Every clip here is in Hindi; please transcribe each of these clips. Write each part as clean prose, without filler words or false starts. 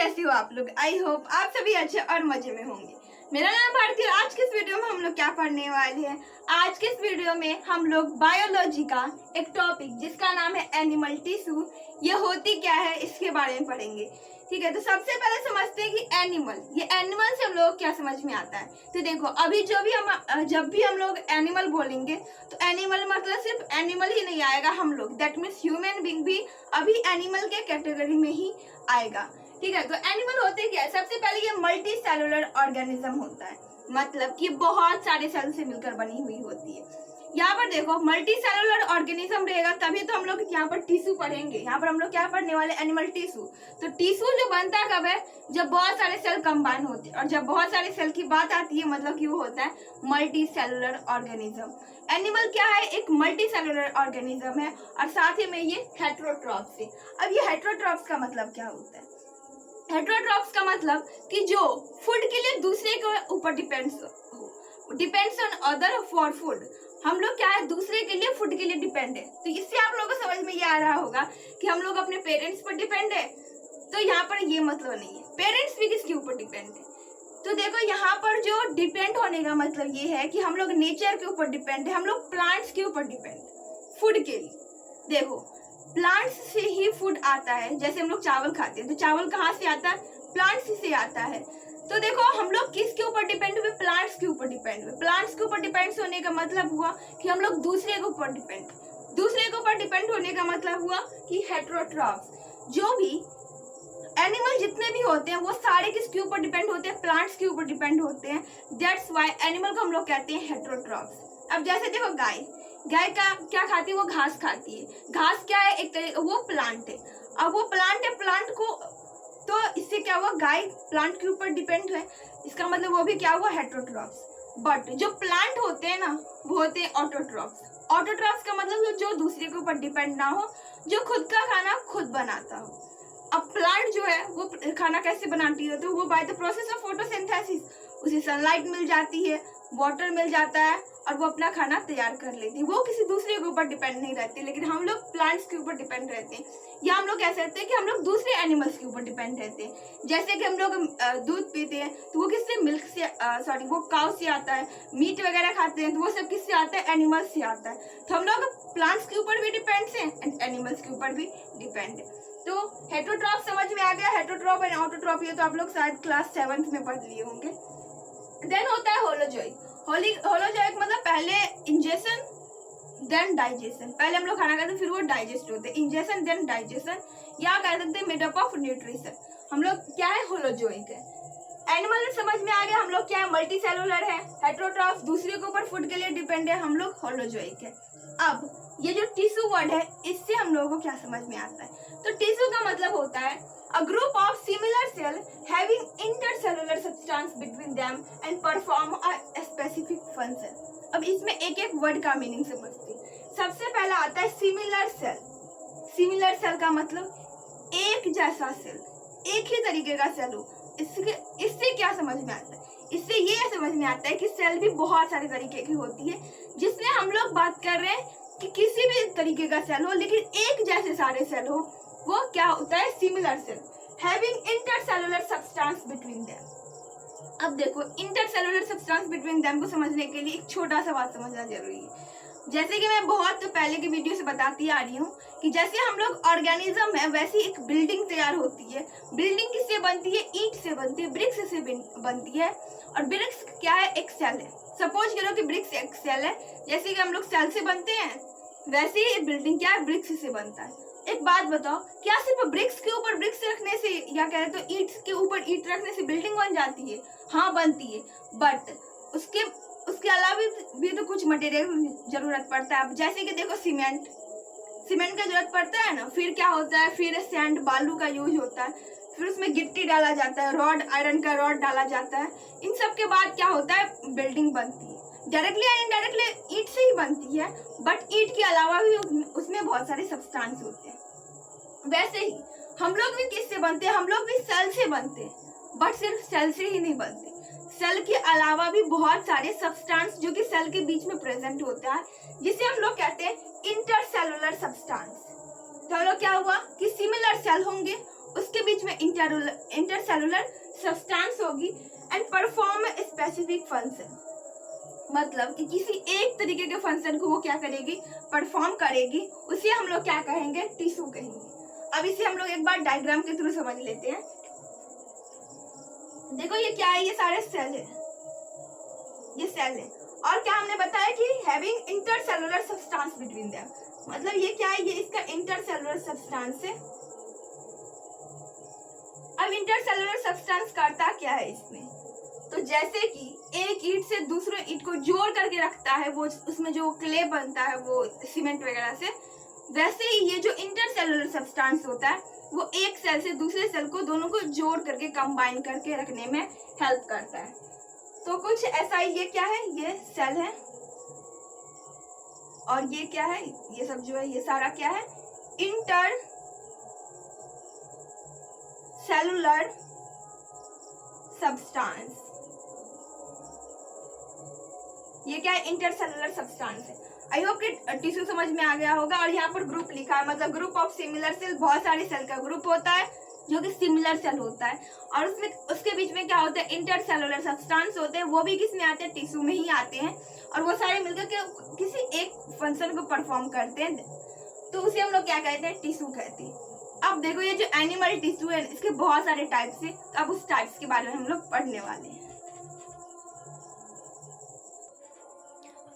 कैसे हो आप लोग। आई होप आप सभी अच्छे और मजे में होंगे। मेरा नाम भारती और आज के इस वीडियो में हम लोग क्या पढ़ने वाले हैं। आज के इस वीडियो में हम लोग बायोलॉजी का एक टॉपिक जिसका नाम है एनिमल टिश्यू, ये होती क्या है इसके बारे में पढ़ेंगे। ठीक है, तो सबसे पहले समझते हैं कि एनिमल, ये एनिमल से हम लोग क्या समझ में आता है। तो देखो अभी जब भी हम लोग एनिमल बोलेंगे तो एनिमल मतलब सिर्फ एनिमल ही नहीं आएगा, हम लोग दैट मीन्स ह्यूमन बीइंग भी अभी एनिमल के कैटेगरी में ही आएगा। ठीक है, तो एनिमल होते क्या है। सबसे पहले ये मल्टी सेलुलर ऑर्गेनिज्म होता है, मतलब कि बहुत सारे सेल से मिलकर बनी हुई होती है। यहाँ पर देखो मल्टी सेलुलर ऑर्गेनिज्म रहेगा तभी तो हम लोग यहाँ पर टिश्यू पढ़ेंगे। यहाँ पर हम लोग क्या पढ़ने वाले, एनिमल टिश्यू। तो टिश्यू जो बनता है कब है, जब बहुत सारे सेल कंबाइन होते हैं, और जब बहुत सारे सेल की बात आती है मतलब कि वो होता है मल्टी सेलुलर ऑर्गेनिज्म। एनिमल क्या है, एक मल्टी सेलुलर ऑर्गेनिज्म है और साथ ही में ये हेटेरोट्रॉप्स है। अब ये हेटेरोट्रॉप्स का मतलब क्या होता है। हेटेरोट्रॉप्स का मतलब कि जो फूड के लिए दूसरे के ऊपर depends on other for food. हम लोग क्या है, दूसरे के लिए फूड के लिए डिपेंड है। तो इससे आप लोगों को समझ में ये आ रहा होगा कि हम लोग अपने पेरेंट्स पर डिपेंड है। तो यहाँ पर ये मतलब नहीं है, पेरेंट्स भी किसके ऊपर डिपेंड है। तो देखो यहाँ पर जो डिपेंड होने का मतलब ये है कि हम लोग नेचर के ऊपर डिपेंड है, हम लोग प्लांट्स के ऊपर डिपेंड फूड के लिए। देखो प्लांट्स से ही फूड आता है, जैसे हम लोग चावल खाते हैं तो चावल कहाँ से आता है, प्लांट्स से आता है। तो देखो हम लोग किसके ऊपर डिपेंड हुए, प्लांट्स के ऊपर डिपेंड हुए। प्लांट्स के ऊपर डिपेंड होने का मतलब हुआ कि हम लोग दूसरे के ऊपर डिपेंड होने का मतलब हुआ कि हेटेरोट्रॉप्स। जो भी एनिमल जितने भी होते हैं वो सारे किसके ऊपर डिपेंड होते हैं, प्लांट्स के ऊपर डिपेंड होते हैं। दैट्स व्हाई एनिमल को हम लोग कहते हैं हेटेरोट्रॉप्स। अब जैसे देखो गाय का क्या खाती है, वो घास खाती है। घास क्या है, एक वो प्लांट है। अब वो प्लांट है, प्लांट को तो इससे क्या हुआ, गाय प्लांट के ऊपर डिपेंड है, इसका मतलब वो भी क्या हुआ, हेटेरोट्रॉप्स। बट जो प्लांट होते हैं ना वो होते हैं ऑटोट्रॉप्स। ऑटोट्रॉप्स का मतलब जो दूसरे के ऊपर डिपेंड ना हो, जो खुद का खाना खुद बनाता हो। अब प्लांट जो है वो खाना कैसे बनाती है, तो वो by the process of photosynthesis, उसे सनलाइट मिल जाती है, वाटर मिल जाता है और वो अपना खाना तैयार कर लेती है। वो किसी दूसरे के ऊपर डिपेंड नहीं रहती, लेकिन हम लोग प्लांट्स के ऊपर डिपेंड रहते हैं। या हम लोग कह सकते हैं कि हम लोग दूसरे एनिमल्स के ऊपर डिपेंड रहते हैं। जैसे कि हम लोग दूध पीते हैं तो वो किससे, मिल्क से, वो काउ से आता है। मीट वगैरह खाते हैं तो वो सब किससे आता है, एनिमल्स से आता है। तो हम लोग प्लांट्स के ऊपर भी डिपेंड है एंड एनिमल्स के ऊपर भी डिपेंड है। तो हेटेरोट्रॉप समझ में आ गया, हेटेरोट्रॉप एंड ऑटोट्रॉप, ये तो आप लोग शायद क्लास 7th में पढ़ लिए होंगे। देन होता है होलोजोइक। होलोजोइक मतलब पहले इंजेशन देन डाइजेशन। पहले हम लोग खाना खाते हैं फिर वो डाइजेस्ट होते हैं, इंजेशन देन डाइजेशन, या कह सकते हैं मेड अप ऑफ न्यूट्रिशन। हम लोग क्या है, होलोजोइक है। एनिमल समझ में आ गया, हम लोग क्या है, मल्टी सेलुलर है। हेटेरोट्रॉप्स दूसरे के ऊपर फूड के लिए डिपेंड है, हम लोग होलोजोइक है। अब ये जो टिश्यू वर्ड है इससे हम लोगों को क्या समझ में आता है, तो टिश्यू का मतलब होता है a group of similar cell having intercellular substance between them and perform a specific function। अब इसमें एक एक वर्ड का मीनिंग समझते हैं। सबसे पहला आता है सिमिलर सेल। सिमिलर सेल का मतलब एक जैसा सेल, एक ही तरीके का सेल हो। इससे क्या समझ में आता है, इससे ये समझ में आता है कि सेल भी बहुत सारे तरीके की होती है, जिसमें हम लोग बात कर रहे हैं कि किसी भी तरीके का सेल हो लेकिन एक जैसे सारे सेल हो, वो क्या होता है, similar cell. Having intercellular substance between them. अब देखो इंटरसेलुलर सब्सटेंस बिटवीन देम को समझने के लिए एक छोटा सा बात समझना जरूरी है। जैसे कि मैं बहुत पहले की वीडियो से बताती आ रही हूँ कि जैसे हम लोग ऑर्गेनिज्म है वैसे एक बिल्डिंग तैयार होती है। बिल्डिंग किससे बनती है, ईंट से बनती है, ब्रिक्स से बनती है। और ब्रिक्स क्या है, एक सेल है। सपोज करो कि ब्रिक्स एक सेल है, जैसे कि हम लोग सेल से बनते हैं वैसे ही बिल्डिंग क्या है, ब्रिक्स से बनता है। एक बात बताओ, क्या सिर्फ ब्रिक्स के ऊपर ब्रिक्स रखने से या कहे तो ईंट्स के ऊपर ईंट रखने से बिल्डिंग बन जाती है? हाँ बनती है, बट उसके अलावा भी तो कुछ मटेरियल जरूरत पड़ता है। अब जैसे कि देखो सीमेंट का जरूरत पड़ता है ना, फिर क्या होता है, फिर सैंड बालू का यूज होता है, फिर उसमें गिट्टी डाला जाता है, रॉड आयरन का रॉड डाला जाता है। इन सब के बाद क्या होता है, बिल्डिंग बनती है। डायरेक्टली या इनडायरेक्टली ईंट से ही बनती है, बट ईंट के अलावा भी उसमें बहुत सारे सब्सटेंस होते हैं। वैसे ही हम लोग भी किससे बनते हैं, हम लोग भी सेल से बनते हैं, बट सिर्फ सेल से ही नहीं बनते। सेल के अलावा भी बहुत सारे सब्सटेंस जो कि सेल के बीच में प्रेजेंट होता है, जिसे हम लोग कहते हैं इंटरसेलुलर सब्सटेंस। तो हम लोग क्या हुआ कि सिमिलर सेल होंगे उसके बीच में इंटरसेलुलर सब्सटेंस होगी एंड परफॉर्म स्पेसिफिक फंक्शन, मतलब कि किसी एक तरीके के फंक्शन को वो क्या करेगी, परफॉर्म करेगी, उसे हम लोग क्या कहेंगे, टिश्यू कहेंगे। अब इसे हम लोग एक बार डायग्राम के थ्रू समझ लेते हैं। देखो ये क्या है, ये सारे सेल है, ये सेल है, और क्या हमने बताया कि having intercellular substance between them, मतलब ये क्या है, ये इसका इंटरसेलुलर सब्सटेंस है। अब इंटरसेलुलर सब्सटेंस करता क्या है इसमें, तो जैसे कि एक ईंट से दूसरे ईंट को जोड़ करके रखता है, वो उसमें जो क्ले बनता है वो सीमेंट वगैरह से, वैसे ही ये जो इंटरसेलुलर सब्सटेंस होता है वो एक सेल से दूसरे सेल को दोनों को जोड़ करके कंबाइन करके रखने में हेल्प करता है। तो कुछ ऐसा ही, ये क्या है, ये सेल है, और ये क्या है, ये सब जो है ये सारा क्या है, इंटर सेलुलर सब्सटेंस, ये क्या है, इंटरसेलुलर सब्सटेंस है। आई होप कि टिश्यू समझ में आ गया होगा। और यहाँ पर ग्रुप लिखा है, मतलब ग्रुप ऑफ सिमिलर सेल, बहुत सारे सेल का ग्रुप होता है जो कि सिमिलर सेल होता है, और उसमें उसके बीच में क्या होता है, इंटरसेलुलर सब्सटेंस होते हैं, वो भी किस में आते हैं, टिश्यू में ही आते हैं, और वो सारे मिलकर के किसी एक फंक्शन को परफॉर्म करते हैं, तो उसे हम लोग क्या कहते हैं, टिश्यू कहते हैं। अब देखो ये जो एनिमल टिश्यू है इसके बहुत सारे टाइप्स है, तो अब उस टाइप्स के बारे में हम लोग पढ़ने वाले हैं।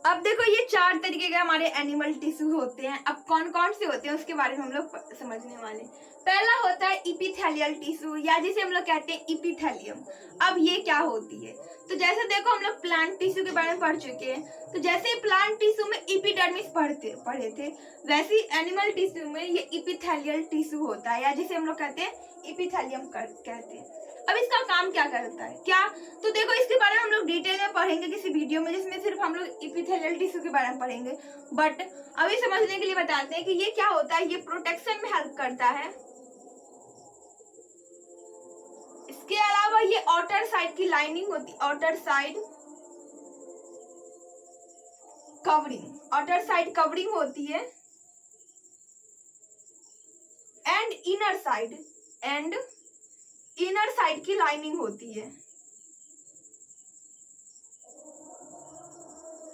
अब देखो ये 4 तरीके के हमारे एनिमल टिश्यू होते हैं। अब कौन कौन से होते हैं उसके बारे में हम लोग समझने वाले हैं। पहला होता है इपिथेलियल टिश्यू, या जिसे हम लोग कहते हैं इपिथेलियम। अब ये क्या होती है, तो जैसे देखो हम लोग प्लांट टिश्यू के बारे में पढ़ चुके हैं, तो जैसे प्लांट टिश्यू में एपिडर्मिस पढ़े थे, वैसे एनिमल टिश्यू में ये इपिथेलियल टिश्यू होता है, या जिसे हम लोग कहते हैं इपिथेलियम कहते हैं। अब इसका काम क्या करता है, क्या, तो देखो इसके बारे में हम लोग डिटेल में पढ़ेंगे किसी वीडियो में, जिसमें सिर्फ हम लोग इपिथेलियल टिश्यू के बारे में पढ़ेंगे, बट अभी समझने के लिए बताते हैं कि ये क्या होता है। ये प्रोटेक्शन में हेल्प करता है, इसके अलावा ये आउटर साइड की लाइनिंग होती है, आउटर साइड कवरिंग होती है, एंड इनर साइड की लाइनिंग होती है,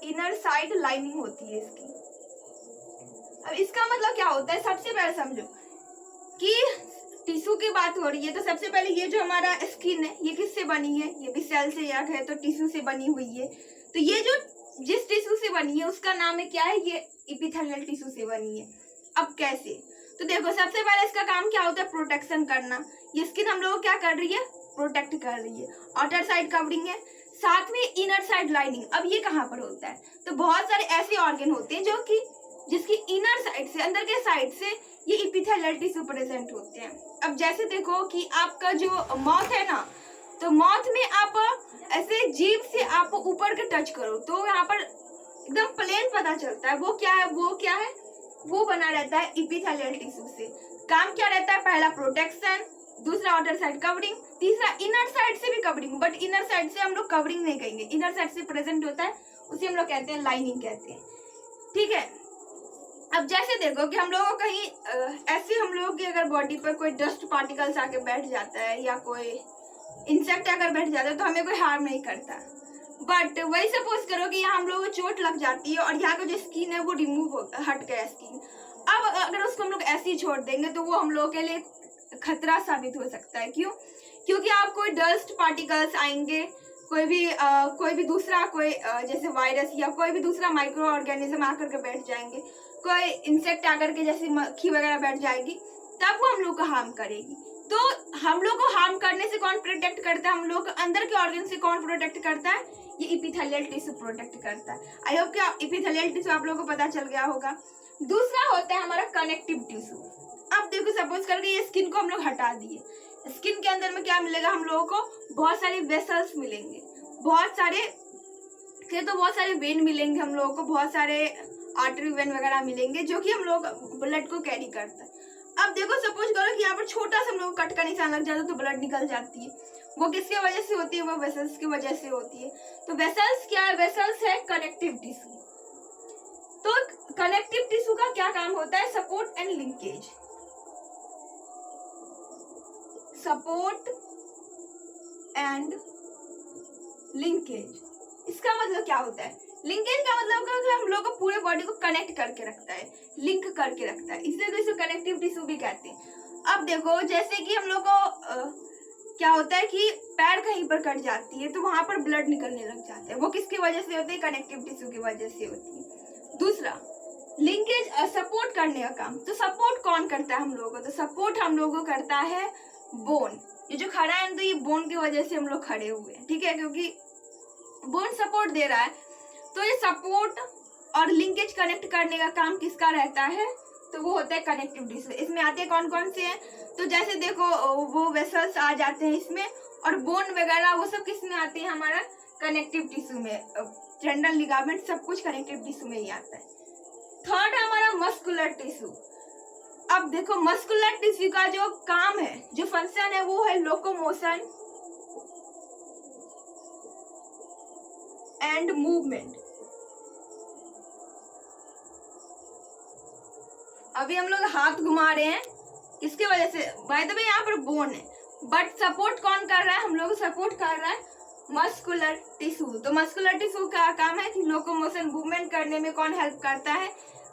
इनर साइड लाइनिंग होती है इसकी। अब इसका मतलब क्या होता है, सबसे पहले समझो कि टिश्यू की बात हो रही है, तो सबसे पहले ये जो हमारा स्किन है ये किससे बनी है, ये भी सेल से या है तो टिश्यू से बनी हुई है। तो ये जो जिस टिश्यू से बनी है उसका नाम है क्या है, ये एपिथेलियल टिश्यू से बनी है। अब कैसे, तो देखो सबसे पहले इसका काम क्या होता है, प्रोटेक्शन करना। ये स्किन हम लोग क्या कर रही है, प्रोटेक्ट कर रही है। आउटर साइड कवरिंग है, साथ में इनर साइड लाइनिंग। अब ये कहाँ पर होता है, तो बहुत सारे ऐसे ऑर्गन होते हैं जो कि जिसकी इनर साइड से, अंदर के साइड से ये एपिथेलियल टिश्यू प्रेजेंट होते हैं। अब जैसे देखो कि आपका जो माउथ है ना, तो माउथ में आप ऐसे जीभ से आप ऊपर के टच करो तो यहाँ पर एकदम प्लेन पता चलता है, वो क्या है, वो बना रहता है एपिथेलियल टिश्यू से। काम क्या रहता है, पहला प्रोटेक्शन, दूसरा आउटर साइड कवरिंग, तीसरा इनर साइड से भी कवरिंग, बट इनर साइड से हम लोग कवरिंग नहीं कहेंगे, इनर साइड से प्रेजेंट होता है उसे हम लोग कहते हैं लाइनिंग कहते हैं, ठीक है। अब जैसे देखो कि हम लोगों को कहीं ऐसे हम लोगों की अगर बॉडी पर कोई डस्ट पार्टिकल्स आके बैठ जाता है या कोई इंसेक्ट अगर बैठ जाता है तो हमें कोई हार्म नहीं करता, बट वही सपोज करो कि यहाँ हम लोगों को चोट लग जाती है और यहाँ का जो स्किन है वो हट गया स्किन। अब अगर उसको हम लोग ऐसे ही छोड़ देंगे तो वो हम लोगों के लिए खतरा साबित हो सकता है। क्यों, क्योंकि आप कोई डस्ट पार्टिकल्स आएंगे, कोई भी दूसरा जैसे वायरस या कोई भी दूसरा माइक्रो ऑर्गेनिज्म आकर के बैठ जाएंगे, कोई इंसेक्ट आकर के जैसे मक्खी वगैरह बैठ जाएगी, तब वो हम लोग को हार्म करेगी। तो हम लोग को हार्म करने से कौन प्रोटेक्ट करता है, हम लोग को अंदर के ऑर्गन से कौन प्रोटेक्ट करता है, ये एपिथेलियल टिश्यू प्रोटेक्ट करता है। आई होप कि एपिथेलियल टिश्यू आप लोगों को पता चल गया होगा। दूसरा होता है हमारा कनेक्टिव टिश्यू। अब देखो सपोज करके ये स्किन को हम लोग हटा दिए, स्किन के अंदर में क्या मिलेगा, हम लोगों को बहुत सारे वेसल्स मिलेंगे, बहुत सारे वेन मिलेंगे, हम लोगों को बहुत सारे आर्टरी वेन वगैरह मिलेंगे जो कि हम लोग ब्लड को कैरी करता है। अब देखो सपोज करो कि यहाँ पर छोटा सा हम लोग कट का निशान लग जाता है तो ब्लड निकल जाती है, वो किसके वजह से होती है, वो वेसल्स की वजह से होती है। तो वेसल्स क्या है, वेसल्स है कनेक्टिव टिश्यू। तो कनेक्टिव टिश्यू का क्या काम होता है, support and linkage. Support and linkage. इसका मतलब क्या होता है? लिंकेज का मतलब कि हम लोग को पूरे बॉडी को कनेक्ट करके रखता है, लिंक करके रखता है, इसलिए तो इसे कनेक्टिव टिश्यू भी कहते हैं। अब देखो जैसे कि हम लोग को क्या होता है कि पैर कहीं पर कट जाती है तो वहां पर ब्लड निकलने लग जाता है, वो किसकी वजह से होती है? कनेक्टिव टिश्यू की वजह से होती है। दूसरा, लिंकेज सपोर्ट करने का काम। तो सपोर्ट कौन करता है हम लोगों को? तो सपोर्ट हम लोगों को करता है बोन। ये जो खड़ा है तो ये बोन की वजह से हम लोग खड़े हुए हैं, ठीक है, क्योंकि बोन सपोर्ट दे रहा है। तो ये सपोर्ट और लिंकेज कनेक्ट करने का काम किसका रहता है? तो वो होता है कनेक्टिव टिश्यू। इसमें आते हैं कौन कौन से हैं? तो जैसे देखो वो वेसल्स आ जाते हैं इसमें, और बोन वगैरह वो सब किस में आते हैं? हमारा कनेक्टिव टिश्यू में। टेंडन, लिगामेंट सब कुछ कनेक्टिव टिश्यू में ही आता है। थर्ड है हमारा मस्कुलर टिश्यू। अब देखो मस्कुलर टिश्यू का जो काम है, जो फंक्शन है, वो है लोकोमोशन एंड मूवमेंट। अभी हम लोग हाथ घुमा रहे हैं, किसके वजह से? बाय द वे यहाँ पर बोन है, बट सपोर्ट कौन कर रहा है? हम लोग सपोर्ट कर रहा है मस्कुलर टिश्यू। तो मस्कुलर टिश्यू का काम है कि लोकोमोशन, मूवमेंट करने में कौन हेल्प करता है?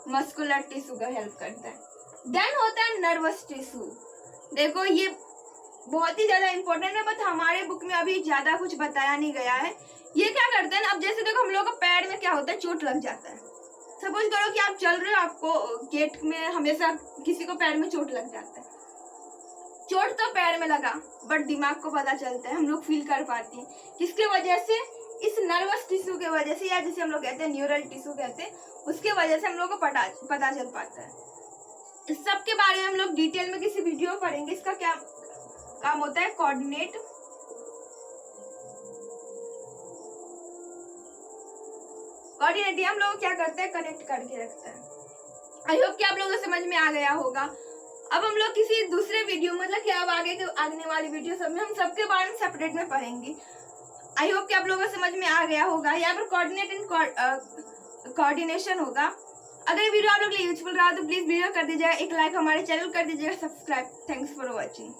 मस्कुलर टिश्यू का हेल्प करता है। देन होता है नर्वस टिश्यू। देखो ये बहुत ही ज्यादा इंपॉर्टेंट है, बट हमारे बुक में अभी ज्यादा कुछ बताया नहीं गया है। ये क्या करते हैं? अब जैसे देखो हम लोग को पैर में क्या होता है? चोट लग जाता है। सपोज करो कि आप चल रहे हो, आपको गेट में हमेशा किसी को पैर में चोट लग जाता है। चोट तो पैर में लगा, बट दिमाग को पता चलता है, हम लोग फील कर पाते हैं, किसके वजह से? इस नर्वस टिश्यू के वजह से, या जिसे हम लोग कहते हैं न्यूरल टिश्यू कहते हैं, उसके वजह से हम लोग को पता चल पाता है। इस सब के बारे में हम लोग डिटेल में किसी वीडियो में पढ़ेंगे। इसका क्या काम होता है? कोऑर्डिनेट हम लोग क्या करते हैं? कनेक्ट करके रखता है। आई होप कि आप लोगों को समझ में आ गया होगा। अब हम लोग किसी दूसरे वीडियो, मतलब कि अब आने वाली वीडियो सब में हम सबके बारे में सेपरेट में पढ़ेंगे। आई होप कि आप लोगों को समझ में आ गया होगा। यहाँ पर कोऑर्डिनेट एंड कोऑर्डिनेशन होगा। अगर ये वीडियो आप लोग के लिए यूजफुल रहा तो प्लीज वीडियो कर दीजिएगा एक लाइक, हमारे चैनल कर दीजिएगा सब्सक्राइब। Thanks for watching.